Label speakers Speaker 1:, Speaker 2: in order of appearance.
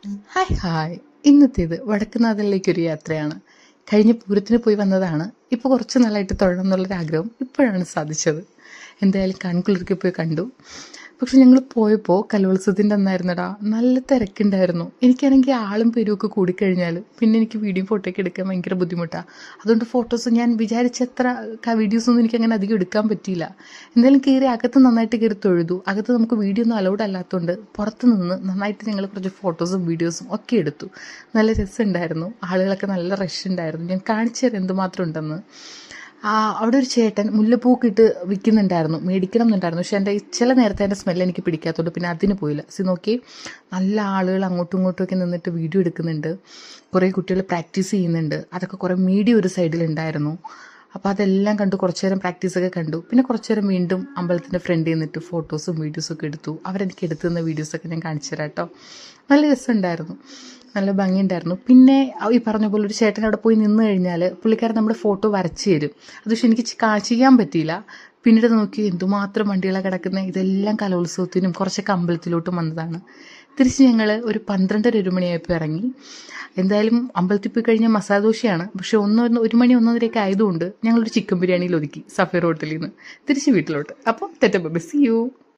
Speaker 1: Hi hi. ഇന്നത്തേത് വടക്കുനാഥനിലേക്കൊരു യാത്രയാണ്. കഴിഞ്ഞ പൂരത്തിന് പോയി വന്നതാണ്. ഇപ്പോൾ കുറച്ച് നാളായിട്ട് തൊഴണം എന്നുള്ളൊരാഗ്രഹം ഇപ്പോഴാണ് സാധിച്ചത്. എന്തായാലും കൺകുളിർക്കി പോയി കണ്ടു. പക്ഷെ ഞങ്ങൾ പോയപ്പോൾ കലോത്സവത്തിൻ്റെ അന്നായിരുന്നടാ, നല്ല തിരക്കുണ്ടായിരുന്നു. എനിക്കാണെങ്കിൽ ആളും പേരുമൊക്കെ കൂടിക്കഴിഞ്ഞാൽ പിന്നെ എനിക്ക് വീഡിയോ ഫോട്ടോയൊക്കെ എടുക്കാൻ ഭയങ്കര ബുദ്ധിമുട്ടാണ്. അതുകൊണ്ട് ഫോട്ടോസ് ഞാൻ വിചാരിച്ചത്ര വീഡിയോസൊന്നും എനിക്ക് അങ്ങനെ അധികം എടുക്കാൻ പറ്റിയില്ല. എന്തായാലും കയറി അകത്ത് നന്നായിട്ട് കയറി തൊഴുതു. അകത്ത് നമുക്ക് വീഡിയോ ഒന്നും അലൗഡ് അല്ലാത്തതുകൊണ്ട് പുറത്ത് നിന്ന് നന്നായിട്ട് ഞങ്ങൾ കുറച്ച് ഫോട്ടോസും വീഡിയോസും ഒക്കെ എടുത്തു. നല്ല രസമുണ്ടായിരുന്നു. ആളുകളൊക്കെ നല്ല റഷ് ഉണ്ടായിരുന്നു. ഞാൻ കാണിച്ചു തരാം എന്തുമാത്രം ഉണ്ടെന്ന്. അവിടെ ഒരു ചേട്ടൻ മുല്ലപ്പൂക്ക് ഇട്ട് വിൽക്കുന്നുണ്ടായിരുന്നു. മേടിക്കണം എന്നുണ്ടായിരുന്നു. പക്ഷേ എൻ്റെ ചില നേരത്തെ എൻ്റെ സ്മെല്ല് എനിക്ക് പിടിക്കാത്തതുകൊണ്ട് പിന്നെ അതിന് പോയില്ല. നോക്കി, നല്ല ആളുകൾ അങ്ങോട്ടും ഇങ്ങോട്ടും ഒക്കെ നിന്നിട്ട് വീഡിയോ എടുക്കുന്നുണ്ട്. കുറേ കുട്ടികൾ പ്രാക്ടീസ് ചെയ്യുന്നുണ്ട്. അതൊക്കെ കുറേ മീഡിയ ഒരു സൈഡിലുണ്ടായിരുന്നു. അപ്പോൾ അതെല്ലാം കണ്ടു. കുറച്ച് നേരം പ്രാക്ടീസൊക്കെ കണ്ടു. പിന്നെ കുറച്ച് നേരം വീണ്ടും അമ്പലത്തിൻ്റെ ഫ്രണ്ടിൽ നിന്നിട്ട് ഫോട്ടോസും വീഡിയോസൊക്കെ എടുത്തു. അവരെനിക്ക് എടുത്തു തന്ന വീഡിയോസൊക്കെ ഞാൻ കാണിച്ചു തരാം കേട്ടോ. നല്ല രസമുണ്ടായിരുന്നു, നല്ല ഭംഗിയുണ്ടായിരുന്നു. പിന്നെ ഈ പറഞ്ഞ പോലെ ഒരു ചേട്ടൻ അവിടെ പോയി നിന്ന് കഴിഞ്ഞാൽ പുള്ളിക്കാരൻ നമ്മുടെ ഫോട്ടോ വരച്ച് തരും. അത് പക്ഷേ എനിക്ക് ചെയ്യാൻ പറ്റിയില്ല. പിന്നീട് നോക്കി എന്തുമാത്രം വണ്ടികളാണ് കിടക്കുന്നത്. ഇതെല്ലാം കലോത്സവത്തിനും കുറച്ചൊക്കെ അമ്പലത്തിലോട്ടും വന്നതാണ്. തിരിച്ച് ഞങ്ങൾ ഒരു 12:30 1 മണിയായപ്പോൾ ഇറങ്ങി. എന്തായാലും അമ്പലത്തിൽ പോയി കഴിഞ്ഞാൽ മസാല ദോശയാണ്. പക്ഷേ 1 മണി 1:30 ആയതുകൊണ്ട് ഞങ്ങളൊരു ചിക്കൻ ബിരിയാണിയിൽ ഒതുക്കി സഫേർ ഹോട്ടലിൽ നിന്ന് തിരിച്ച് വീട്ടിലോട്ട്. അപ്പോൾ തെറ്റ ബൈ, സീ യു.